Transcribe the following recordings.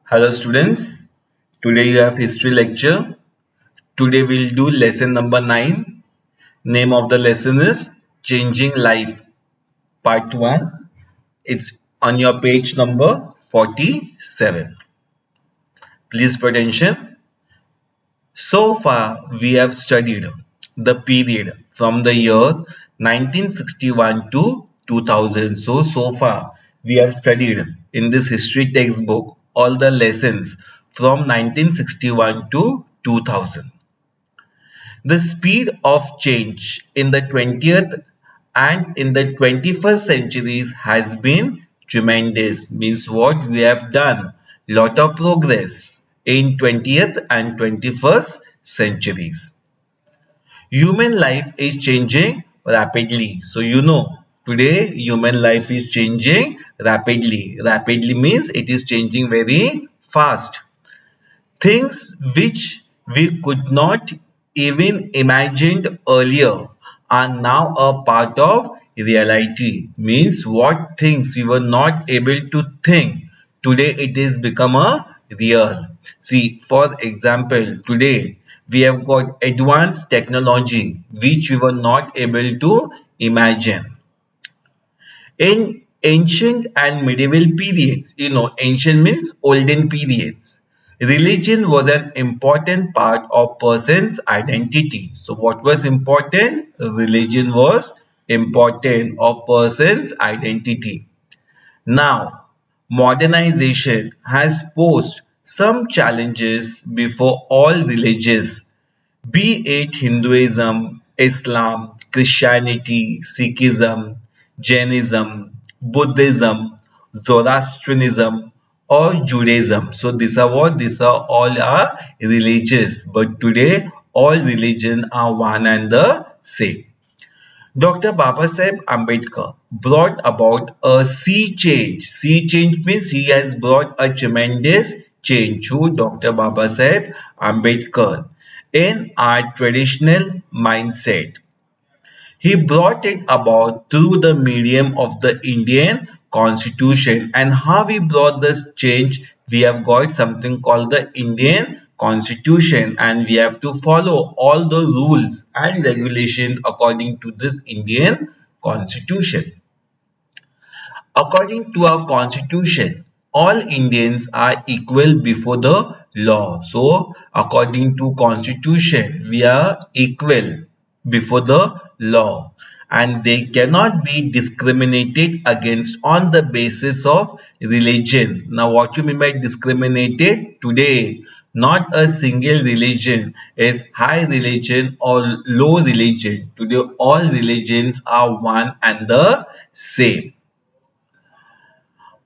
Hello students, today you have history lecture. Today we'll do lesson number 9. Name of the lesson is Changing Life Part 1. It's on your page number 47. Please pay attention. So far we have studied the period from the year 1961 to 2000. So far we have studied in this history textbook all the lessons from 1961 to 2000. The speed of change in the 20th and in the 21st centuries has been tremendous. Means what we have done lot of progress in 20th and 21st centuries. Human life is changing rapidly. So today human life is changing rapidly. Rapidly means it is changing very fast. Things which we could not even imagine earlier are now a part of reality. Means what things we were not able to think, today it is become a real. See, for example, today we have got advanced technology which we were not able to imagine. In ancient and medieval periods, ancient means olden periods, religion was an important part of person's identity. So what was important? Religion was important of person's identity. Now, modernization has posed some challenges before all religions, be it Hinduism, Islam, Christianity, Sikhism, Jainism, Buddhism, Zoroastrianism, or Judaism. So these are what? These are all our religions. But today, all religions are one and the same. Dr. Babasaheb Ambedkar brought about a sea change. Sea change means he has brought a tremendous change to Dr. Babasaheb Ambedkar in our traditional mindset. He brought it about through the medium of the Indian Constitution. And how he brought this change, we have got something called the Indian Constitution, and we have to follow all the rules and regulations according to this Indian Constitution. According to our constitution, all Indians are equal before the law. So, according to constitution, we are equal before the law and they cannot be discriminated against on the basis of religion. Now, what you mean by discriminated? Today, not a single religion is high religion or low religion. Today, all religions are one and the same.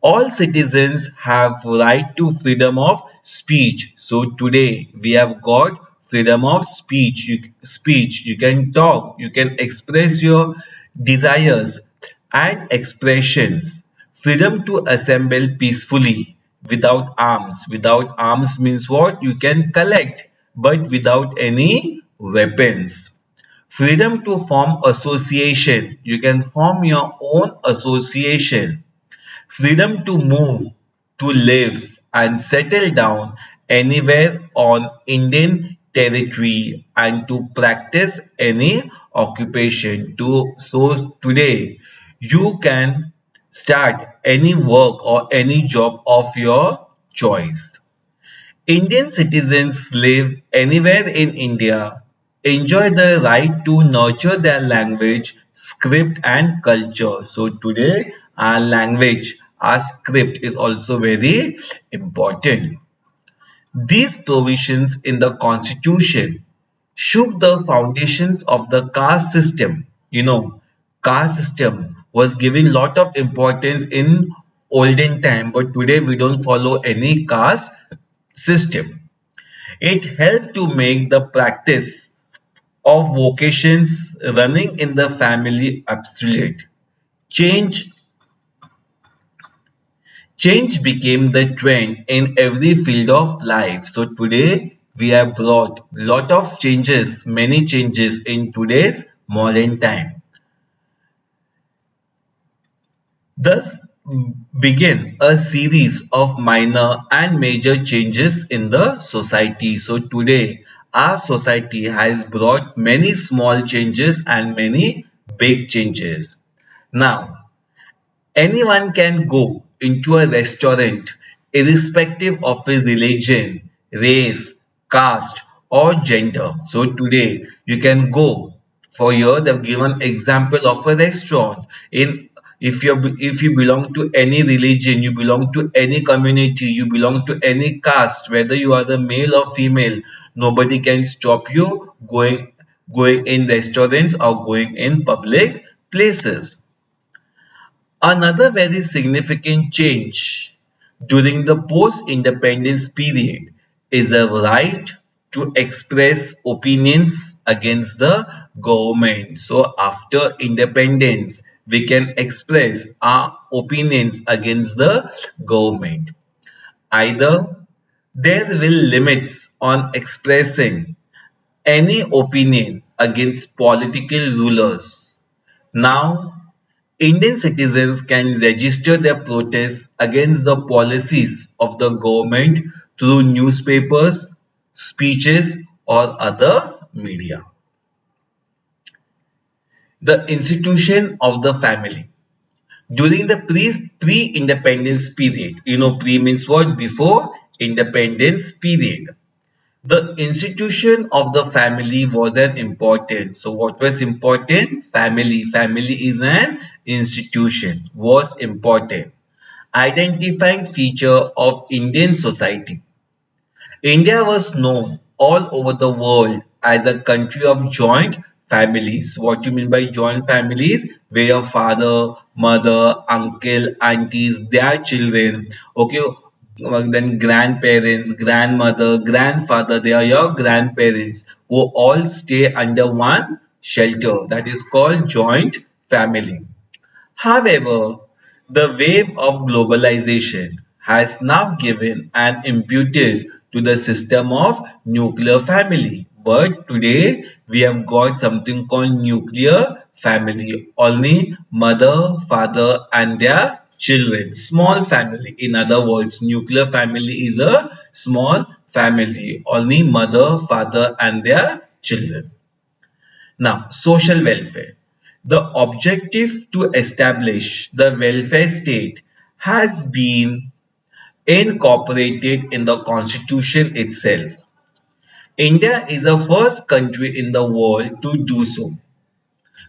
All citizens have right to freedom of speech. So today we have got freedom of speech. You can talk, you can express your desires and expressions. Freedom to assemble peacefully without arms. Without arms means what? You can collect but without any weapons. Freedom to form association. You can form your own association. Freedom to move, to live and settle down anywhere on Indian territory and to practice any occupation. So today you can start any work or any job of your choice. Indian citizens live anywhere in India, enjoy the right to nurture their language, script and culture. So today our language, our script is also very important. These provisions in the constitution shook the foundations of the caste system. Caste system was given lot of importance in olden time, but today we don't follow any caste system. It helped to make the practice of vocations running in the family absolute. Change Change became the trend in every field of life. So today we have brought lot of changes, many changes in today's modern time. Thus, begin a series of minor and major changes in the society. So today, our society has brought many small changes and many big changes. Now, anyone can go into a restaurant irrespective of his religion, race, caste, or gender. So today you can go. For here they've given example of a restaurant. In if you belong to any religion, you belong to any community, you belong to any caste, whether you are the male or female, nobody can stop you going in restaurants or going in public places. Another very significant change during the post-independence period is the right to express opinions against the government. So after independence, we can express our opinions against the government. Either there will limits on expressing any opinion against political rulers. Now Indian citizens can register their protest against the policies of the government through newspapers, speeches, or other media. The institution of the family. During the pre-independence period, pre means what? Before independence period. The institution of the family was an important. So what was important? Family. Family is an institution. Was important. Identifying feature of Indian society. India was known all over the world as a country of joint families. What do you mean by joint families? Where your father, mother, uncle, aunties, their children, okay, then grandparents, grandmother, grandfather, they are your grandparents who all stay under one shelter. That is called joint family. However, the wave of globalization has now given an impetus to the system of nuclear family. But today we have got something called nuclear family. Only mother, father and their children. Small family. In other words, nuclear family is a small family. Only mother, father and their children. Now, social welfare. The objective to establish the welfare state has been incorporated in the constitution itself. India is the first country in the world to do so.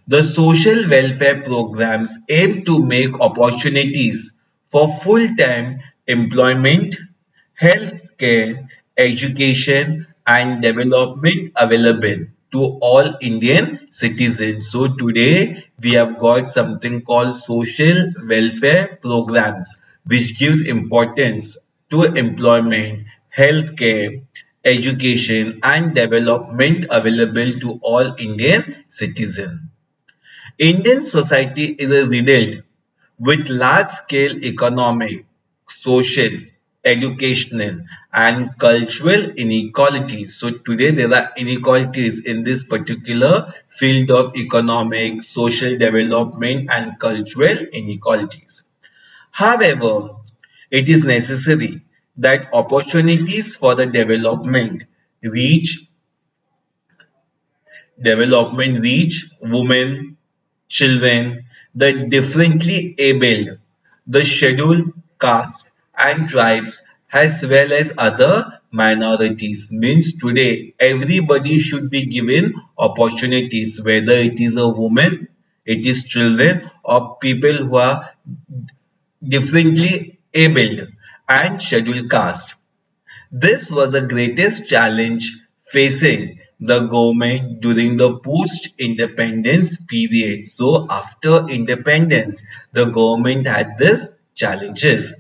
The social welfare programs aim to make opportunities for full-time employment, health care, education, and development available to all Indian citizens. So today we have got something called social welfare programs, which gives importance to employment, health care, education, and development available to all Indian citizens. Indian society is riddled with large-scale economic, social, educational, and cultural inequalities. So today there are inequalities in this particular field of economic, social development, and cultural inequalities. However, it is necessary that opportunities for the reach reach women, children, the differently abled, the scheduled castes and tribes, as well as other minorities. Means today everybody should be given opportunities, whether it is a woman, it is children, or people who are differently abled and scheduled caste. This was the greatest challenge facing the government during the post-independence period. So after independence, the government had these challenges.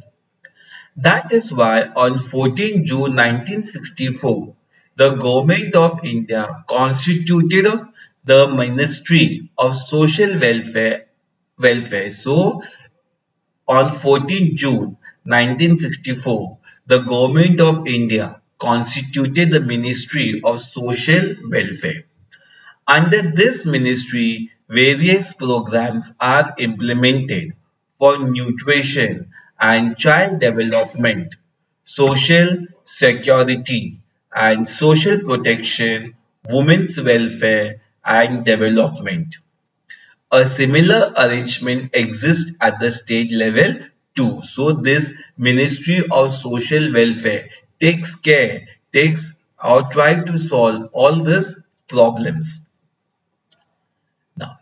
That is why on 14 June 1964, the government of India constituted the Ministry of Social Welfare. So on 14 June 1964, the Government of India constituted the Ministry of Social Welfare. Under this ministry, various programs are implemented for nutrition and child development, social security and social protection, women's welfare and development. A similar arrangement exists at the state level too. So this Ministry of Social Welfare takes or try to solve all these problems. Now,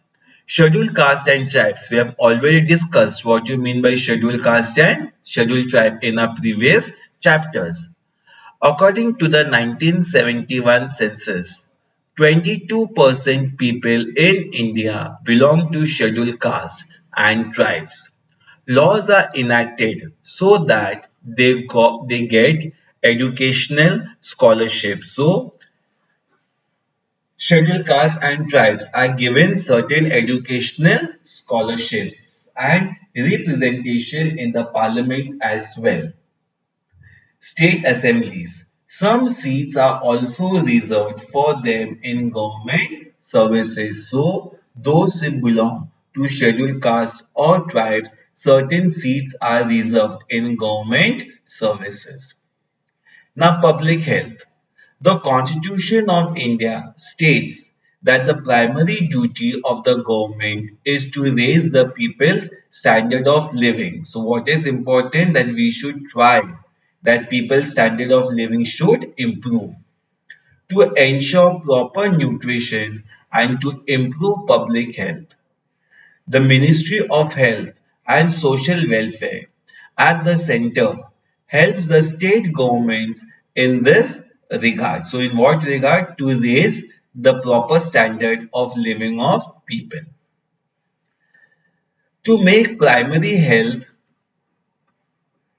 scheduled caste and tribes. We have already discussed what you mean by scheduled caste and scheduled tribe in our previous chapters. According to the 1971 census, 22% people in India belong to scheduled castes and tribes. Laws are enacted so that they get educational scholarships. So, scheduled castes and tribes are given certain educational scholarships and representation in the parliament as well. State assemblies. Some seats are also reserved for them in government services. So, those who belong to scheduled castes or tribes, certain seats are reserved in government services. Now, public health. The Constitution of India states that the primary duty of the government is to raise the people's standard of living. So, what is important that we should try that people's standard of living should improve to ensure proper nutrition and to improve public health. The Ministry of Health and Social Welfare at the center helps the state governments in this regard. So, in what regard? To raise the proper standard of living of people. To make primary health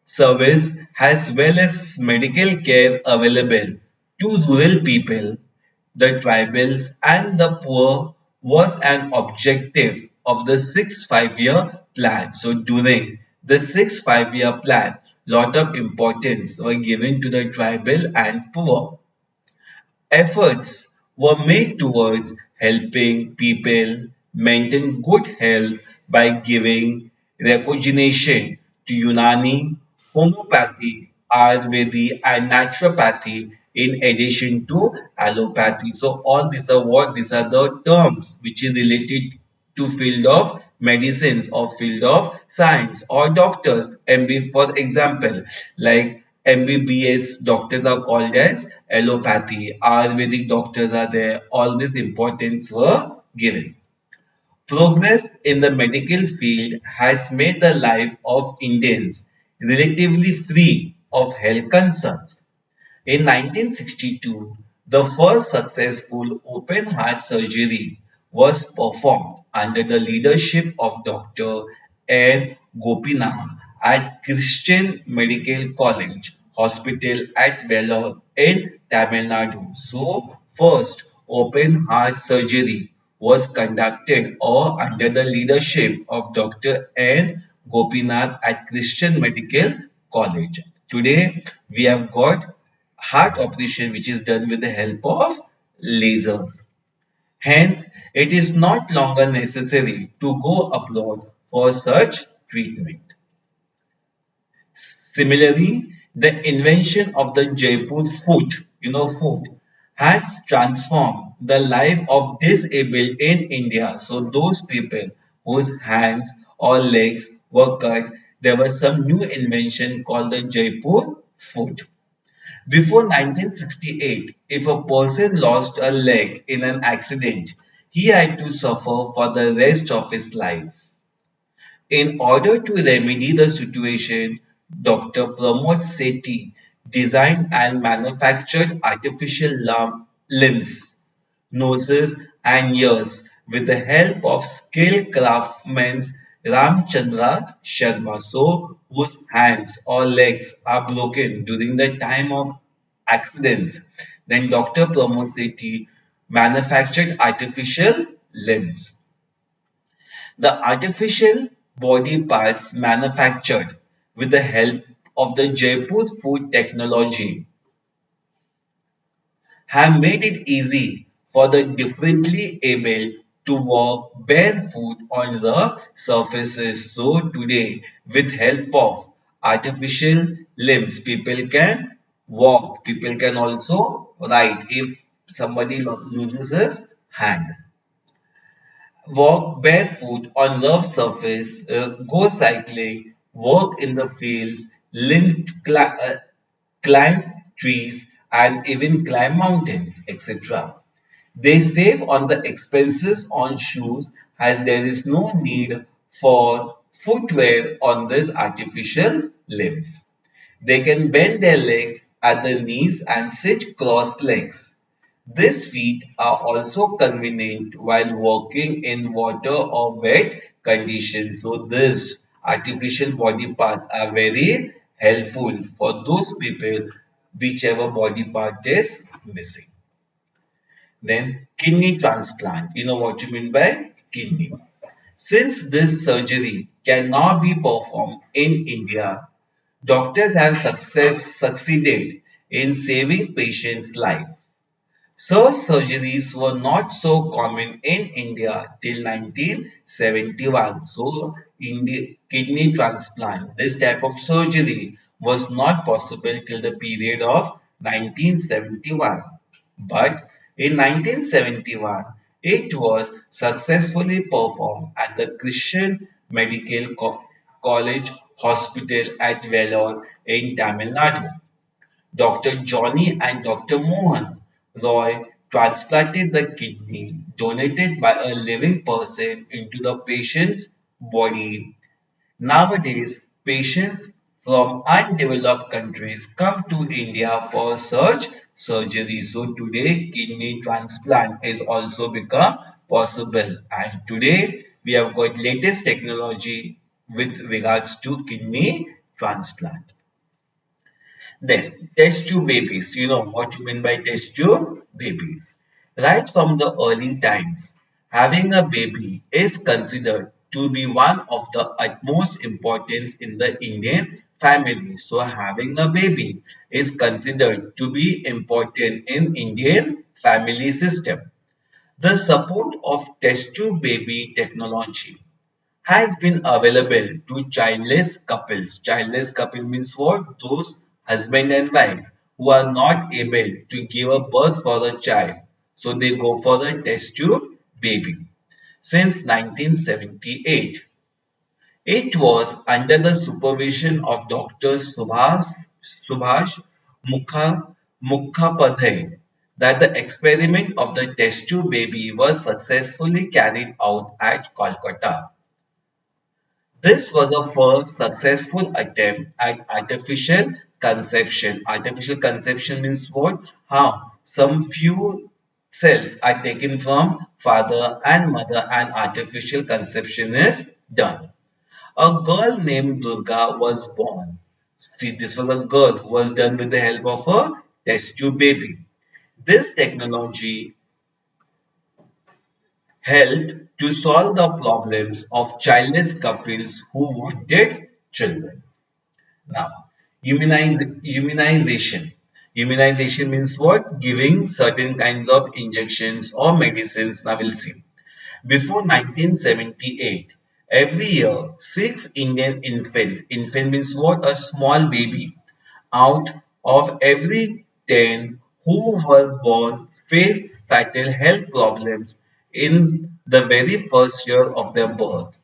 service as well as medical care available to rural people, the tribals and the poor was an objective of the sixth five-year plan. So during the sixth five-year plan, lot of importance were given to the tribal and poor. Efforts were made towards helping people maintain good health by giving recognition to Unani, homeopathy, Ayurvedic, and naturopathy in addition to allopathy. So all these are what? These are the terms which is related to field of medicines or field of science or doctors. MB, for example, like MBBS doctors are called as allopathy, Ayurvedic doctors are there. All these importance were given. Progress in the medical field has made the life of Indians relatively free of health concerns. In 1962, the first successful open heart surgery was performed under the leadership of Dr. N. Gopinath at Christian Medical College Hospital at Vellore in Tamil Nadu. So, first open heart surgery was conducted or under the leadership of Dr. N. Gopinath at Christian Medical College. Today, we have got heart operation which is done with the help of lasers. Hence, it is not longer necessary to go abroad for such treatment. Similarly, the invention of the Jaipur foot, foot, has transformed the life of disabled in India. So those people whose hands or legs were cut, there was some new invention called the Jaipur foot. Before 1968, if a person lost a leg in an accident, he had to suffer for the rest of his life. In order to remedy the situation, Dr. Pramod Sethi designed and manufactured artificial limbs, noses, and ears with the help of skilled craftsman Ramchandra Sharma. So, whose hands or legs are broken during the time of accidents. Then Dr. Pramod Sethi manufactured artificial limbs. The artificial body parts manufactured with the help of the Jaipur food technology have made it easy for the differently able to walk barefoot on the surfaces. So today, with help of artificial limbs, people can walk. People can also ride if somebody loses his hand. Walk barefoot on rough surface, go cycling, work in the fields, climb trees, and even climb mountains, etc. They save on the expenses on shoes as there is no need for footwear on these artificial limbs. They can bend their legs at the knees and sit crossed legs. These feet are also convenient while walking in water or wet conditions. So these artificial body parts are very helpful for those people whichever body part is missing. Then kidney transplant. You know what you mean by kidney. Since this surgery can now be performed in India, doctors have succeeded in saving patients' lives. Such surgeries were not so common in India till 1971. So, kidney transplant, this type of surgery was not possible till the period of 1971. But in 1971, it was successfully performed at the Christian Medical College Hospital at Vellore in Tamil Nadu. Dr. Johnny and Dr. Mohan Roy transplanted the kidney donated by a living person into the patient's body. Nowadays, patients from undeveloped countries come to India for such surgery. So today, kidney transplant is also become possible. And today, we have got latest technology with regards to kidney transplant. Then, test tube babies. You know what you mean by test tube babies. Right from the early times, having a baby is considered to be one of the utmost importance in the Indian family. So, having a baby is considered to be important in Indian family system. The support of test tube baby technology has been available to childless couples. Childless couple means what? Those husband and wife who are not able to give a birth for a child. So they go for a test tube baby. Since 1978, it was under the supervision of Dr. Subhash Mukhopadhyay that the experiment of the test tube baby was successfully carried out at Kolkata. This was the first successful attempt at artificial conception. Artificial conception means what? How some few cells are taken from father and mother and artificial conception is done. A girl named Durga was born. See, this was a girl who was done with the help of a test tube baby. This technology helped to solve the problems of childless couples who wanted children. Now, immunization. Immunization means what? Giving certain kinds of injections or medicines. Now we'll see. Before 1978, every year, 6 Indian infant means what? A small baby, out of every 10 who were born face fatal health problems in the very first year of their birth.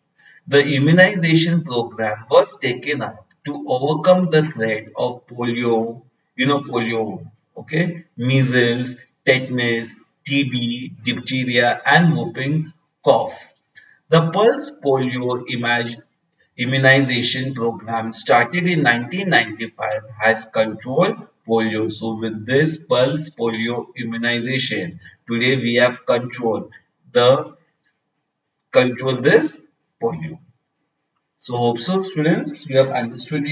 The immunization program was taken up to overcome the threat of polio, polio, okay, measles, tetanus, TB, diphtheria, and whooping cough. The pulse polio immunization program started in 1995 has controlled polio. So with this pulse polio immunization, today we have the control this polio. So hope so students you have understood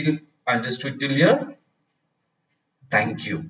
till here. Thank you.